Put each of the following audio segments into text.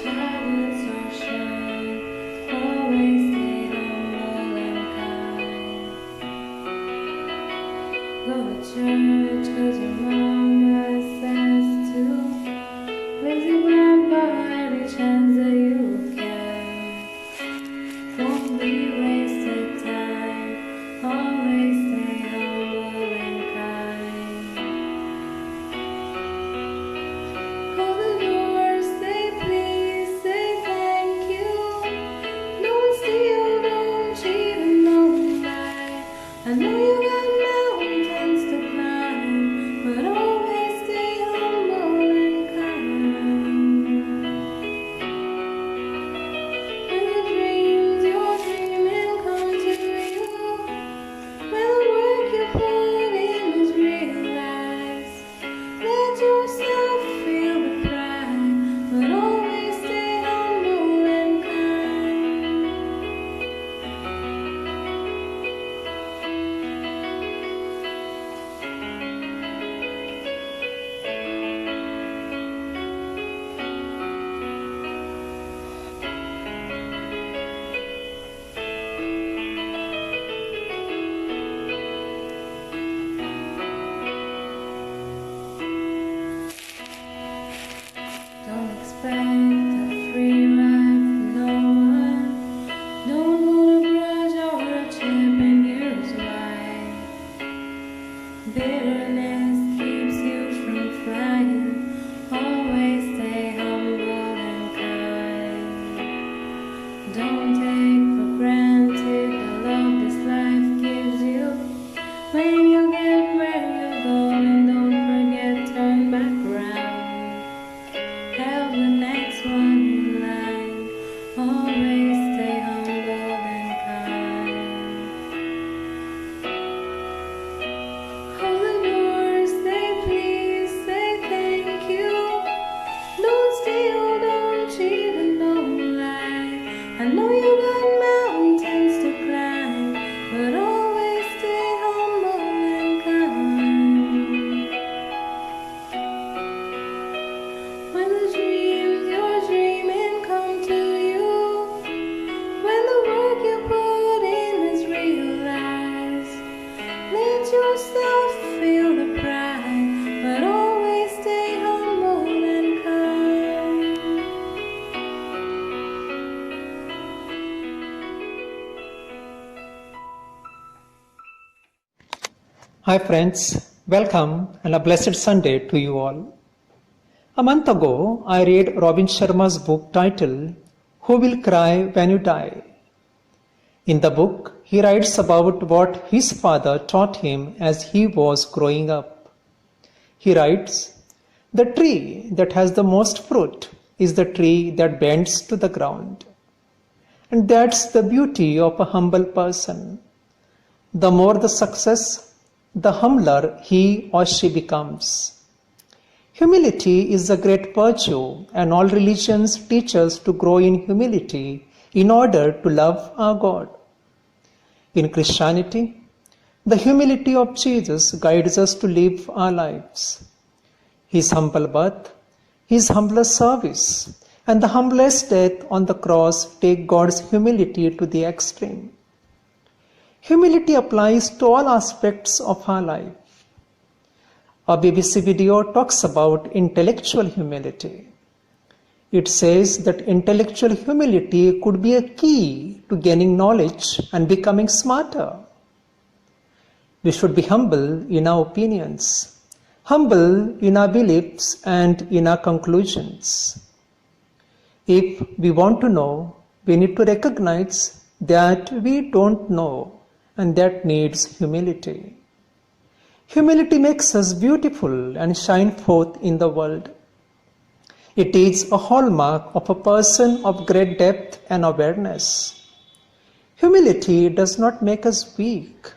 Shadows are shine, always stay humble and kind. Go to church 'cause your mama says to. Visit grandpa every chance that you can. Don't be wasted time, always stay humble and kind. Call the doors, say please, say thank you. Don't steal, don't cheat, and don't lie. I know you got mountains to climb, but always stay humble and kind. When the dreams you're dreaming come to you, when the work you put in is realized, let yourself feel the pride, but always stay humble and kind. Don't expect a free ride from no one. Don't hold a grudge or a chip in years wide. Bitterness keeps you from flying. Always stay humble and kind. Don't take for granted the love this life gives you. When you get where you're going, don't forget, turn back around. Help the next one in line. Always stay humble and kind. Hold the doors, say please, say thank you. Don't steal, don't cheat, and don't lie. I know you got mountains to climb, but always stay humble and kind. When the dreams you're dreaming come to you, when the work you put in is realized, let yourself feel the pride, but always stay humble and kind. Hi friends, welcome and a blessed Sunday to you all. A month ago, I read Robin Sharma's book titled Who Will Cry When You Die? In the book, he writes about what his father taught him as he was growing up. He writes, "The tree that has the most fruit is the tree that bends to the ground." And that's the beauty of a humble person. The more the success, the humbler he or she becomes. Humility is a great virtue, and all religions teach us to grow in humility in order to love our God. In Christianity, the humility of Jesus guides us to live our lives. His humble birth, his humblest service, and the humblest death on the cross take God's humility to the extreme. Humility applies to all aspects of our life. A BBC video talks about intellectual humility. It says that intellectual humility could be a key to gaining knowledge and becoming smarter. We should be humble in our opinions, humble in our beliefs and in our conclusions. If we want to know, we need to recognize that we don't know, and that needs humility. Humility makes us beautiful and shine forth in the world. It is a hallmark of a person of great depth and awareness. Humility does not make us weak.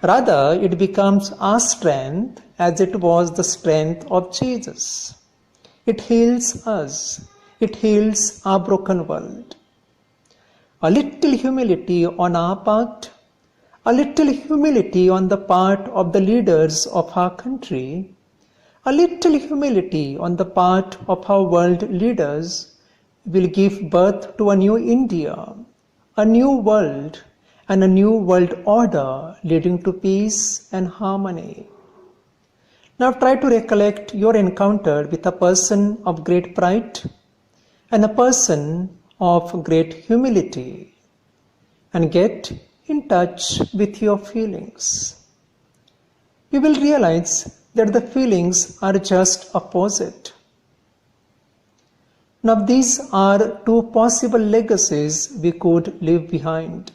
Rather, it becomes our strength as it was the strength of Jesus. It heals us. It heals our broken world. A little humility on our part, a little humility on the part of the leaders of our country, a little humility on the part of our world leaders will give birth to a new India, a new world, and a new world order leading to peace and harmony. Now try to recollect your encounter with a person of great pride and a person of great humility, and get in touch with your feelings. You will realize that the feelings are just opposite. Now these are two possible legacies we could leave behind.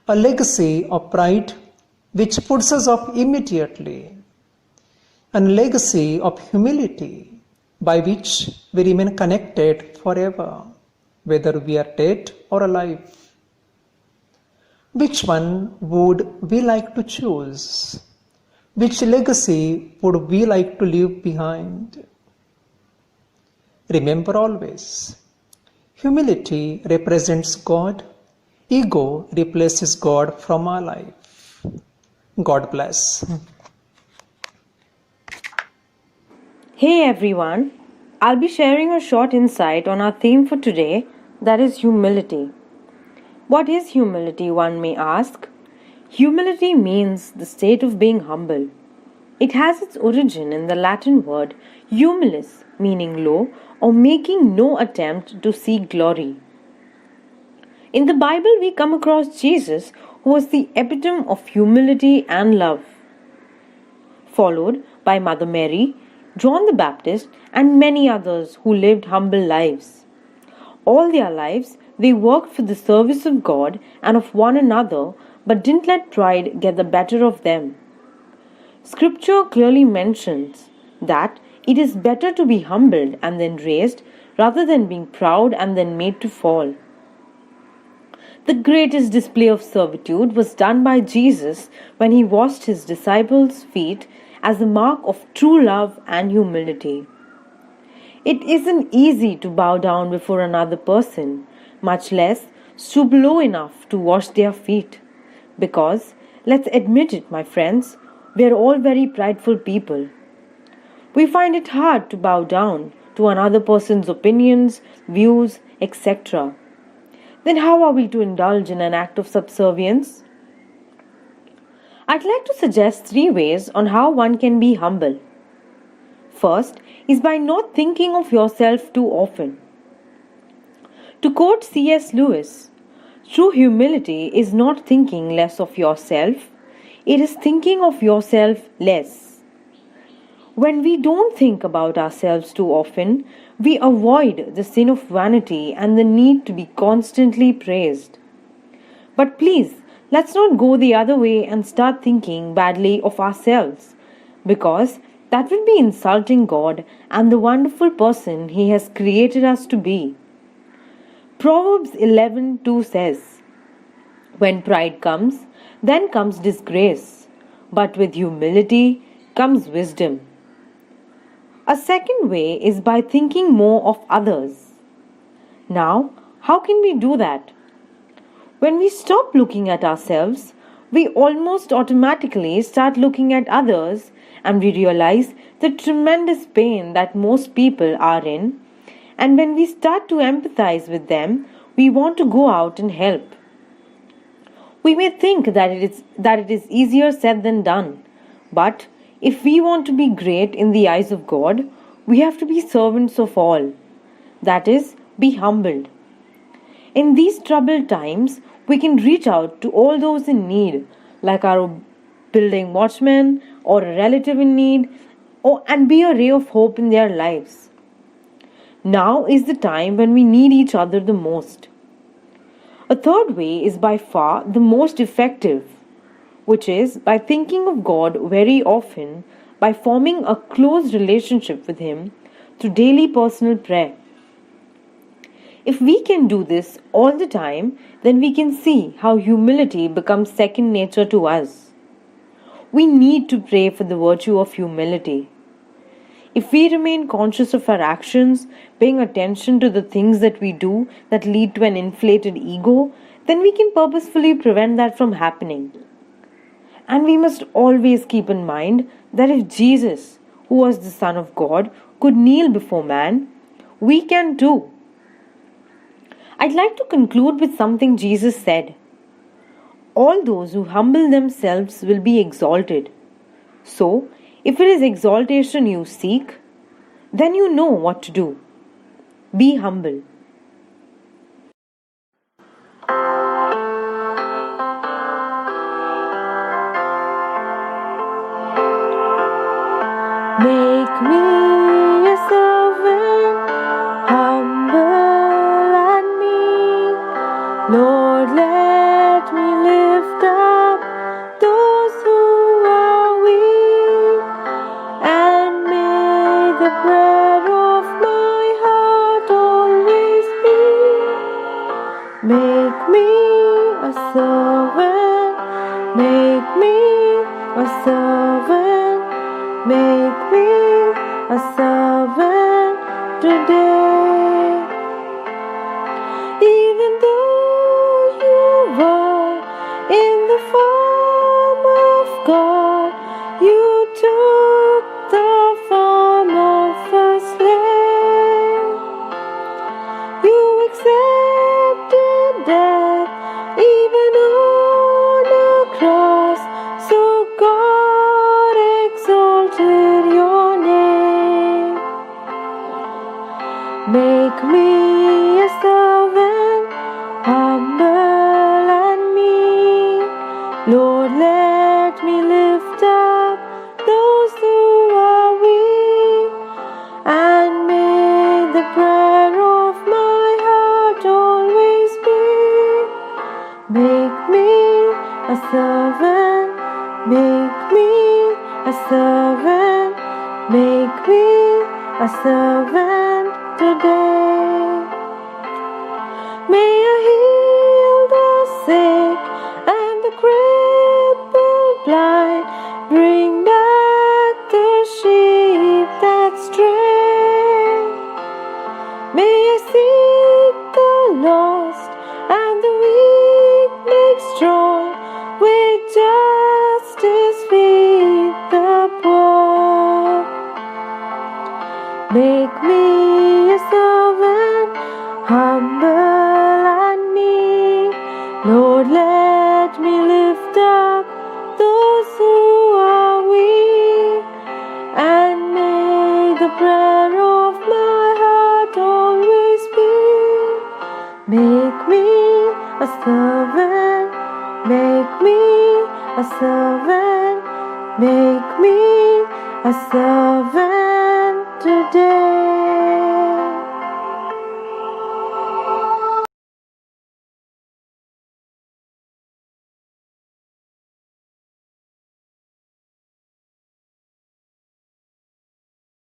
A legacy of pride which puts us off immediately, and a legacy of humility by which we remain connected forever, whether we are dead or alive. Which one would we like to choose? Which legacy would we like to leave behind? Remember always, humility represents God, ego replaces God from our life. God bless. Hey everyone, I'll be sharing a short insight on our theme for today, that is humility. What is humility, one may ask? Humility means the state of being humble. It has its origin in the Latin word humilis, meaning low or making no attempt to seek glory. In the Bible, we come across Jesus, who was the epitome of humility and love, followed by Mother Mary, John the Baptist, and many others who lived humble lives. All their lives, they worked for the service of God and of one another, but didn't let pride get the better of them. Scripture clearly mentions that it is better to be humbled and then raised rather than being proud and then made to fall. The greatest display of servitude was done by Jesus when he washed his disciples' feet as a mark of true love and humility. It isn't easy to bow down before another person, much less stoop low enough to wash their feet. Because, let's admit it, my friends, we are all very prideful people. We find it hard to bow down to another person's opinions, views, etc. Then how are we to indulge in an act of subservience? I'd like to suggest 3 ways on how one can be humble. First is by not thinking of yourself too often. To quote C.S. Lewis, true humility is not thinking less of yourself, it is thinking of yourself less. When we don't think about ourselves too often, we avoid the sin of vanity and the need to be constantly praised. But please, let's not go the other way and start thinking badly of ourselves, because that would be insulting God and the wonderful person He has created us to be. Proverbs 11:2 says, "When pride comes, then comes disgrace, but with humility comes wisdom." A second way is by thinking more of others. Now, how can we do that? When we stop looking at ourselves, we almost automatically start looking at others, and we realize the tremendous pain that most people are in. And when we start to empathize with them, we want to go out and help. We may think that it is easier said than done, but if we want to be great in the eyes of God, we have to be servants of all. That is, be humbled. In these troubled times, we can reach out to all those in need, like our building watchman or a relative in need, and be a ray of hope in their lives. Now is the time when we need each other the most. A third way is by far the most effective, which is by thinking of God very often, by forming a close relationship with Him through daily personal prayer. If we can do this all the time, then we can see how humility becomes second nature to us. We need to pray for the virtue of humility. If we remain conscious of our actions, paying attention to the things that we do that lead to an inflated ego, then we can purposefully prevent that from happening. And we must always keep in mind that if Jesus, who was the Son of God, could kneel before man, we can too. I'd like to conclude with something Jesus said. All those who humble themselves will be exalted. So, if it is exaltation you seek, then you know what to do. Be humble. Make me a servant, humble and meek. Lord, let me lift up those who are weak, and may the prayer of my heart always be. Make me a servant, make me a servant, make me a servant today. Even though you were in the form of God, you took the form of a slave. You accepted death even on a cross, so God exalted your name. Make me a servant, humble and meek. Lord, let me lift up those who are weak, and may the prayer of my heart always be. Make me a servant, make me a servant, make me a servant today. May I heal the sick and the crippled blind, bring back the sheep that stray. May I seek the lost and the weak make strong, with justice feed the poor. Make me a servant, humble and meek. Lord, let me lift up those who are weak, and may the prayer of my heart always be. Make me a servant, make me a servant, make me a servant today.